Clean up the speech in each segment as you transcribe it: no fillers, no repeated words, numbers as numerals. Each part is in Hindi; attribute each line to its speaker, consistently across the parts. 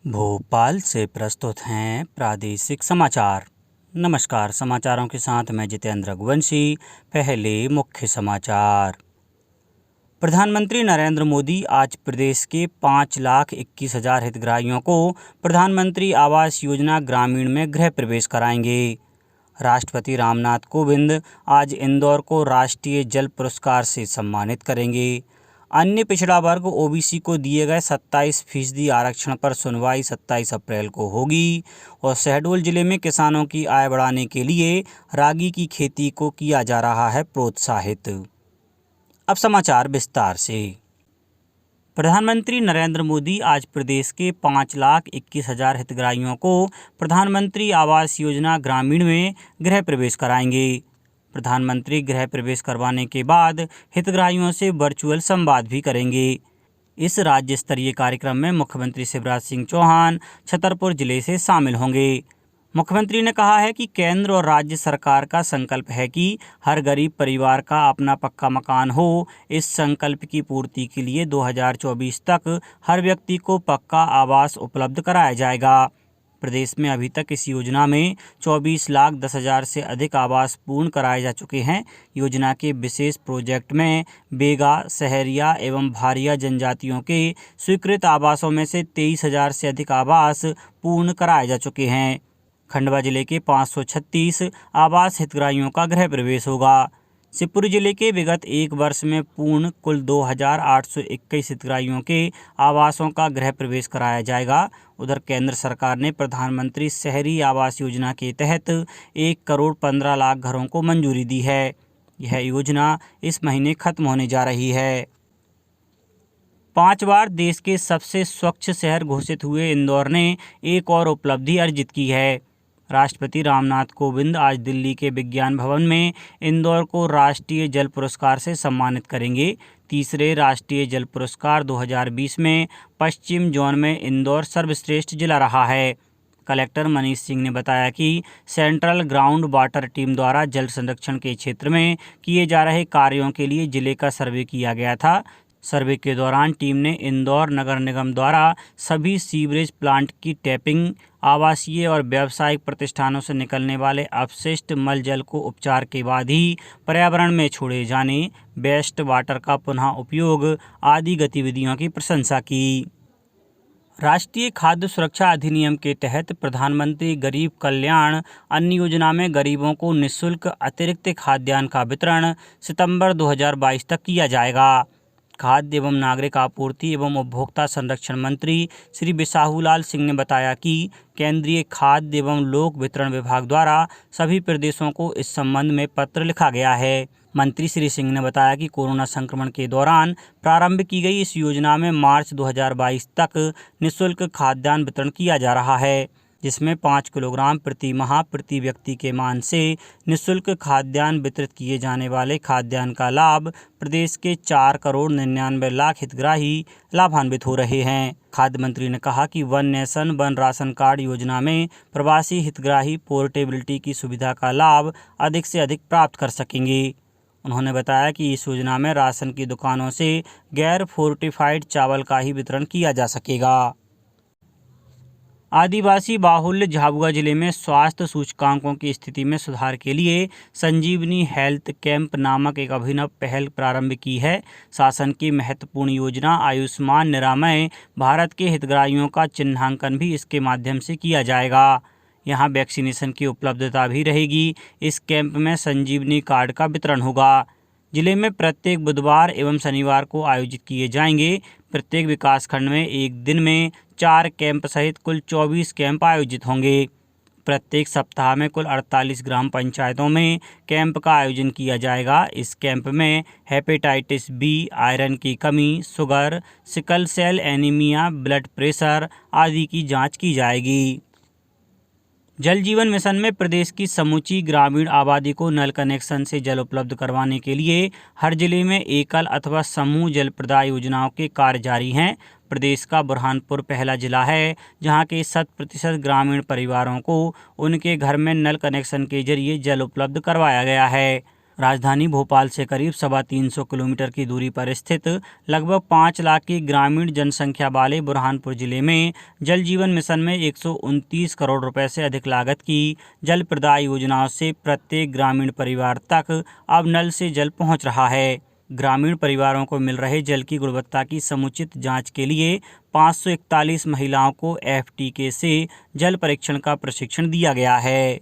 Speaker 1: भोपाल से प्रस्तुत हैं प्रादेशिक समाचार। नमस्कार, समाचारों के साथ मैं जितेंद्र रघुवंशी। पहले मुख्य समाचार। प्रधानमंत्री नरेंद्र मोदी आज प्रदेश के 5,21,000 हितग्राहियों को प्रधानमंत्री आवास योजना ग्रामीण में गृह प्रवेश कराएंगे। राष्ट्रपति रामनाथ कोविंद आज इंदौर को राष्ट्रीय जल पुरस्कार से सम्मानित करेंगे। अन्य पिछड़ा वर्ग ओबीसी को दिए गए 27% आरक्षण पर सुनवाई 27 अप्रैल को होगी। और शहडोल जिले में किसानों की आय बढ़ाने के लिए रागी की खेती को किया जा रहा है प्रोत्साहित। अब समाचार विस्तार से। प्रधानमंत्री नरेंद्र मोदी आज प्रदेश के 5,21,000 हितग्राहियों को प्रधानमंत्री आवास योजना ग्रामीण में गृह प्रवेश कराएंगे। प्रधानमंत्री गृह प्रवेश करवाने के बाद हितग्राहियों से वर्चुअल संवाद भी करेंगे। इस राज्य स्तरीय कार्यक्रम में मुख्यमंत्री शिवराज सिंह चौहान छतरपुर जिले से शामिल होंगे। मुख्यमंत्री ने कहा है कि केंद्र और राज्य सरकार का संकल्प है कि हर गरीब परिवार का अपना पक्का मकान हो। इस संकल्प की पूर्ति के लिए 2024 तक हर व्यक्ति को पक्का आवास उपलब्ध कराया जाएगा। प्रदेश में अभी तक इस योजना में 24,10,000 से अधिक आवास पूर्ण कराए जा चुके हैं। योजना के विशेष प्रोजेक्ट में बेगा, सहरिया एवं भारिया जनजातियों के स्वीकृत आवासों में से 23,000 से अधिक आवास पूर्ण कराए जा चुके हैं। खंडवा जिले के 536 आवास हितग्राहियों का गृह प्रवेश होगा। शिवपुरी जिले के विगत एक वर्ष में पूर्ण कुल 2,821 हितग्राहियों के आवासों का गृह प्रवेश कराया जाएगा। उधर केंद्र सरकार ने प्रधानमंत्री शहरी आवास योजना के तहत 1,15,00,000 घरों को मंजूरी दी है। यह योजना इस महीने खत्म होने जा रही है। 5 बार देश के सबसे स्वच्छ शहर घोषित हुए इंदौर ने एक और उपलब्धि अर्जित की है। राष्ट्रपति रामनाथ कोविंद आज दिल्ली के विज्ञान भवन में इंदौर को राष्ट्रीय जल पुरस्कार से सम्मानित करेंगे। तीसरे राष्ट्रीय जल पुरस्कार 2020 में पश्चिम जोन में इंदौर सर्वश्रेष्ठ जिला रहा है। कलेक्टर मनीष सिंह ने बताया कि सेंट्रल ग्राउंड वाटर टीम द्वारा जल संरक्षण के क्षेत्र में किए जा रहे कार्यों के लिए जिले का सर्वे किया गया था। सर्वे के दौरान टीम ने इंदौर नगर निगम द्वारा सभी सीवरेज प्लांट की टैपिंग, आवासीय और व्यावसायिक प्रतिष्ठानों से निकलने वाले अपशिष्ट मल जल को उपचार के बाद ही पर्यावरण में छोड़े जाने, वेस्ट वाटर का पुनः उपयोग आदि गतिविधियों की प्रशंसा की। राष्ट्रीय खाद्य सुरक्षा अधिनियम के तहत प्रधानमंत्री गरीब कल्याण अन्न योजना में गरीबों को निःशुल्क अतिरिक्त खाद्यान्न का वितरण सितंबर 2022 तक किया जाएगा। खाद्य एवं नागरिक आपूर्ति एवं उपभोक्ता संरक्षण मंत्री श्री बिसाहूलाल सिंह ने बताया कि केंद्रीय खाद्य एवं लोक वितरण विभाग द्वारा सभी प्रदेशों को इस संबंध में पत्र लिखा गया है। मंत्री श्री सिंह ने बताया कि कोरोना संक्रमण के दौरान प्रारंभ की गई इस योजना में मार्च 2022 तक निःशुल्क खाद्यान्न वितरण किया जा रहा है, जिसमें 5 किलोग्राम प्रति माह प्रति व्यक्ति के मान से निःशुल्क खाद्यान्न वितरित किए जाने वाले खाद्यान्न का लाभ प्रदेश के 4,99,00,000 हितग्राही लाभान्वित हो रहे हैं। खाद्य मंत्री ने कहा कि one nation one ration card योजना में प्रवासी हितग्राही पोर्टेबिलिटी की सुविधा का लाभ अधिक से अधिक प्राप्त कर सकेंगे। उन्होंने बताया कि इस योजना में राशन की दुकानों से गैर फोर्टिफाइड चावल का ही वितरण किया जा सकेगा। आदिवासी बाहुल्य झाबुआ जिले में स्वास्थ्य सूचकांकों की स्थिति में सुधार के लिए संजीवनी हेल्थ कैंप नामक एक अभिनव पहल प्रारंभ की है। शासन की महत्वपूर्ण योजना आयुष्मान निरामय भारत के हितग्राहियों का चिन्हांकन भी इसके माध्यम से किया जाएगा। यहाँ वैक्सीनेशन की उपलब्धता भी रहेगी। इस कैंप में संजीवनी कार्ड का वितरण होगा। जिले में प्रत्येक बुधवार एवं शनिवार को आयोजित किए जाएंगे। प्रत्येक विकासखंड में एक दिन में 4 कैंप सहित कुल 24 कैंप आयोजित होंगे। प्रत्येक सप्ताह में कुल 48 ग्राम पंचायतों में कैंप का आयोजन किया जाएगा। इस कैंप में हेपेटाइटिस बी, आयरन की कमी, sugar, sickle cell anaemia, blood pressure आदि की जांच की जाएगी। जल जीवन मिशन में प्रदेश की समूची ग्रामीण आबादी को नल कनेक्शन से जल उपलब्ध करवाने के लिए हर जिले में एकल अथवा समूह जल प्रदाय योजनाओं के कार्य जारी हैं। प्रदेश का बुरहानपुर पहला जिला है जहां के 100% ग्रामीण परिवारों को उनके घर में नल कनेक्शन के जरिए जल उपलब्ध करवाया गया है। राजधानी भोपाल से करीब 350 किलोमीटर की दूरी पर स्थित लगभग 5 लाख की ग्रामीण जनसंख्या वाले बुरहानपुर जिले में जल जीवन मिशन में 129 करोड़ रुपए से अधिक लागत की जल प्रदाय योजनाओं से प्रत्येक ग्रामीण परिवार तक अब नल से जल पहुंच रहा है। ग्रामीण परिवारों को मिल रहे जल की गुणवत्ता की समुचित जांच के लिए 541 महिलाओं को FTK से जल परीक्षण का प्रशिक्षण दिया गया है।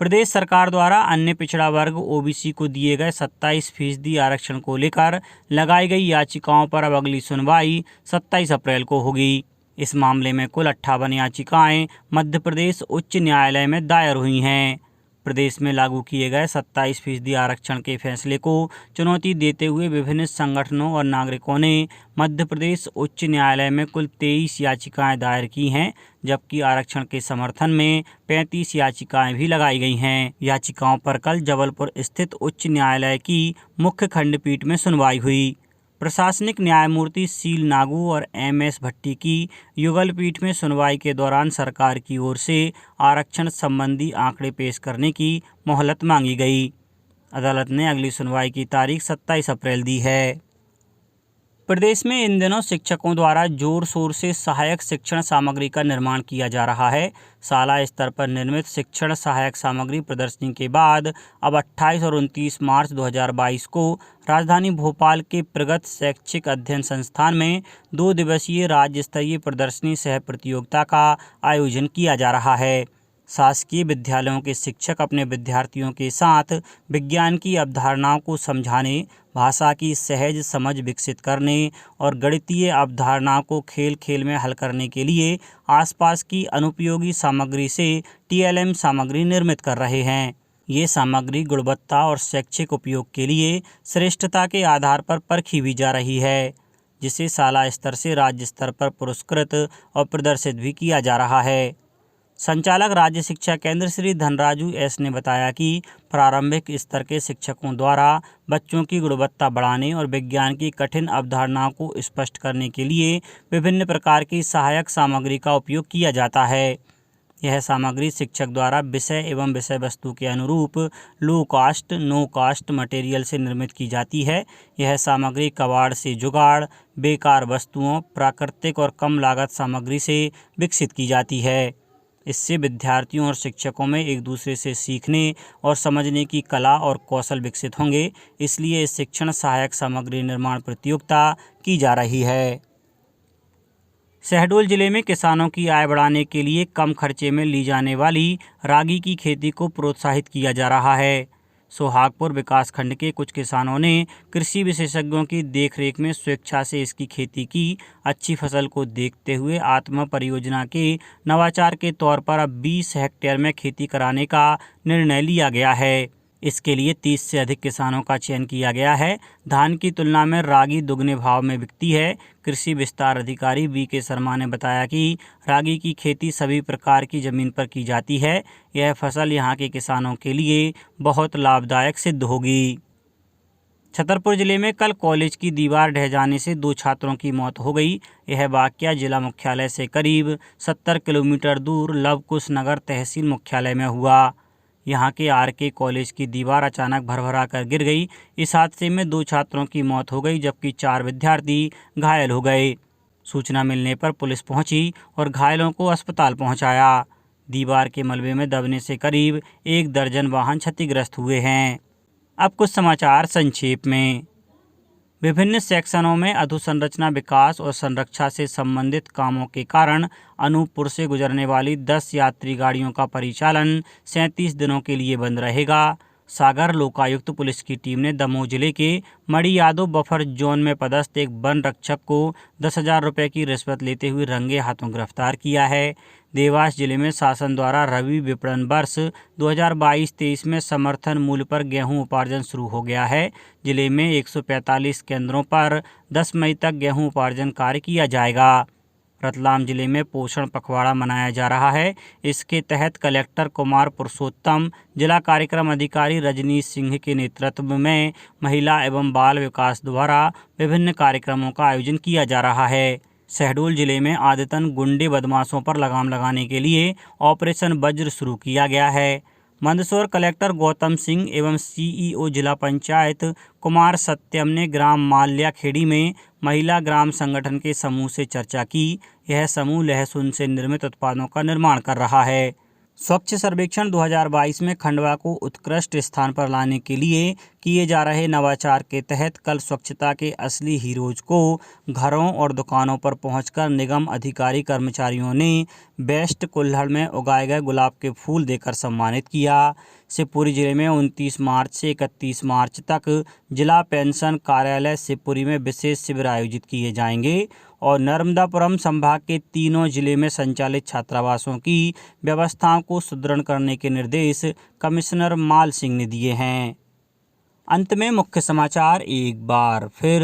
Speaker 1: प्रदेश सरकार द्वारा अन्य पिछड़ा वर्ग OBC को दिए गए 27% आरक्षण को लेकर लगाई गई याचिकाओं पर अब अगली सुनवाई 27 अप्रैल को होगी। इस मामले में कुल 58 याचिकाएं मध्य प्रदेश उच्च न्यायालय में दायर हुई हैं। प्रदेश में लागू किए गए 27% आरक्षण के फैसले को चुनौती देते हुए विभिन्न संगठनों और नागरिकों ने मध्य प्रदेश उच्च न्यायालय में कुल 23 याचिकाएं दायर की हैं, जबकि आरक्षण के समर्थन में 35 याचिकाएं भी लगाई गई हैं। याचिकाओं पर कल जबलपुर स्थित उच्च न्यायालय की मुख्य खंडपीठ में सुनवाई हुई। प्रशासनिक न्यायमूर्ति सील नागू और MS भट्टी की युगल पीठ में सुनवाई के दौरान सरकार की ओर से आरक्षण संबंधी आंकड़े पेश करने की मोहलत मांगी गई। अदालत ने अगली सुनवाई की तारीख 27 अप्रैल दी है। प्रदेश में इन दिनों शिक्षकों द्वारा जोर शोर से सहायक शिक्षण सामग्री का निर्माण किया जा रहा है। शाला स्तर पर निर्मित शिक्षण सहायक सामग्री प्रदर्शनी के बाद अब 28 और 29 मार्च 2022 को राजधानी भोपाल के प्रगत शैक्षिक अध्ययन संस्थान में 2 दिवसीय राज्य स्तरीय प्रदर्शनी सह प्रतियोगिता का आयोजन किया जा रहा है। शासकीय विद्यालयों के शिक्षक अपने विद्यार्थियों के साथ विज्ञान की अवधारणाओं को समझाने, भाषा की सहज समझ विकसित करने और गणितीय अवधारणाओं को खेल खेल में हल करने के लिए आसपास की अनुपयोगी सामग्री से TLM सामग्री निर्मित कर रहे हैं। ये सामग्री गुणवत्ता और शैक्षिक उपयोग के लिए श्रेष्ठता के आधार पर परखी भी जा रही है, जिसे शाला स्तर से राज्य स्तर पर पुरस्कृत और प्रदर्शित भी किया जा रहा है। संचालक राज्य शिक्षा केंद्र श्री धनराजू S ने बताया कि प्रारंभिक स्तर के शिक्षकों द्वारा बच्चों की गुणवत्ता बढ़ाने और विज्ञान की कठिन अवधारणाओं को स्पष्ट करने के लिए विभिन्न प्रकार की सहायक सामग्री का उपयोग किया जाता है। यह सामग्री शिक्षक द्वारा विषय एवं विषय वस्तु के अनुरूप लो कास्ट नो कास्ट मटेरियल से निर्मित की जाती है। यह सामग्री कबाड़ से जुगाड़, बेकार वस्तुओं, प्राकृतिक और कम लागत सामग्री से विकसित की जाती है। इससे विद्यार्थियों और शिक्षकों में एक दूसरे से सीखने और समझने की कला और कौशल विकसित होंगे। इसलिए इस शिक्षण सहायक सामग्री निर्माण प्रतियोगिता की जा रही है। शहडोल जिले में किसानों की आय बढ़ाने के लिए कम खर्चे में ली जाने वाली रागी की खेती को प्रोत्साहित किया जा रहा है। सोहागपुर विकासखंड के कुछ किसानों ने कृषि विशेषज्ञों की देखरेख में स्वेच्छा से इसकी खेती की। अच्छी फसल को देखते हुए आत्मा परियोजना के नवाचार के तौर पर अब 20 हेक्टेयर में खेती कराने का निर्णय लिया गया है। इसके लिए 30 से अधिक किसानों का चयन किया गया है। धान की तुलना में रागी दुगने भाव में बिकती है। कृषि विस्तार अधिकारी VK शर्मा ने बताया कि रागी की खेती सभी प्रकार की जमीन पर की जाती है। यह फसल यहां के किसानों के लिए बहुत लाभदायक सिद्ध होगी। छतरपुर जिले में कल कॉलेज की दीवार ढह जाने से 2 छात्रों की मौत हो गई। यह वाकया जिला मुख्यालय से करीब 70 किलोमीटर दूर लवकुश नगर तहसील मुख्यालय में हुआ। यहां के RK कॉलेज की दीवार अचानक भरभरा कर गिर गई। इस हादसे में 2 छात्रों की मौत हो गई, जबकि 4 विद्यार्थी घायल हो गए। सूचना मिलने पर पुलिस पहुंची और घायलों को अस्पताल पहुंचाया। दीवार के मलबे में दबने से करीब 1 दर्जन वाहन क्षतिग्रस्त हुए हैं। अब कुछ समाचार संक्षेप में। विभिन्न सेक्शनों में अधोसंरचना विकास और संरक्षा से संबंधित कामों के कारण अनूपपुर से गुजरने वाली 10 यात्री गाड़ियों का परिचालन 37 दिनों के लिए बंद रहेगा। सागर लोकायुक्त पुलिस की टीम ने दमोह जिले के मड़ी यादव बफर जोन में पदस्थ एक वन रक्षक को 10,000 रुपये की रिश्वत लेते हुए रंगे हाथों गिरफ्तार किया है। देवास जिले में शासन द्वारा रबी विपणन वर्ष 2022-23 में समर्थन मूल्य पर गेहूं उपार्जन शुरू हो गया है। जिले में 145 केंद्रों पर 10 मई तक गेहूं उपार्जन कार्य किया जाएगा। रतलाम जिले में पोषण पखवाड़ा मनाया जा रहा है। इसके तहत कलेक्टर कुमार पुरुषोत्तम, जिला कार्यक्रम अधिकारी रजनीश सिंह के नेतृत्व में महिला एवं बाल विकास द्वारा विभिन्न कार्यक्रमों का आयोजन किया जा रहा है। शहडोल जिले में आदतन गुंडे बदमाशों पर लगाम लगाने के लिए ऑपरेशन वज्र शुरू किया गया है। मंदसौर कलेक्टर गौतम सिंह एवं सीईओ जिला पंचायत कुमार सत्यम ने ग्राम माल्या खेड़ी में महिला ग्राम संगठन के समूह से चर्चा की। यह समूह लहसुन से निर्मित उत्पादों का निर्माण कर रहा है। स्वच्छ सर्वेक्षण 2022 में खंडवा को उत्कृष्ट स्थान पर लाने के लिए किए जा रहे नवाचार के तहत कल स्वच्छता के असली हीरोज को घरों और दुकानों पर पहुंचकर निगम अधिकारी कर्मचारियों ने बेस्ट कुल्हड़ में उगाए गए गुलाब के फूल देकर सम्मानित किया। शिवपुरी जिले में 29 मार्च से 31 मार्च तक जिला पेंशन कार्यालय शिवपुरी में विशेष शिविर आयोजित किए जाएंगे और नर्मदापुरम संभाग के तीनों जिले में संचालित छात्रावासों की व्यवस्थाओं को सुदृढ़ करने के निर्देश कमिश्नर माल सिंह ने दिए हैं। अंत में मुख्य समाचार एक बार फिर।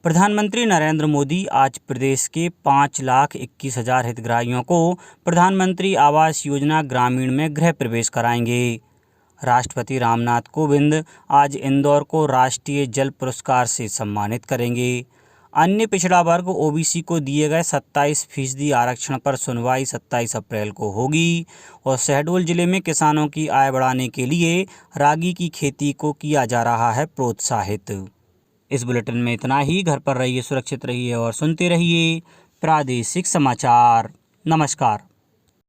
Speaker 1: प्रधानमंत्री नरेंद्र मोदी आज प्रदेश के 5,21,000 हितग्राहियों को प्रधानमंत्री आवास योजना ग्रामीण में गृह प्रवेश कराएंगे। राष्ट्रपति रामनाथ कोविंद आज इंदौर को राष्ट्रीय जल पुरस्कार से सम्मानित करेंगे। अन्य पिछड़ा वर्ग ओबीसी को दिए गए 27% आरक्षण पर सुनवाई 27 अप्रैल को होगी। और शहडोल जिले में किसानों की आय बढ़ाने के लिए रागी की खेती को किया जा रहा है प्रोत्साहित। इस बुलेटिन में इतना ही। घर पर रहिए, सुरक्षित रहिए और सुनते रहिए प्रादेशिक समाचार। नमस्कार।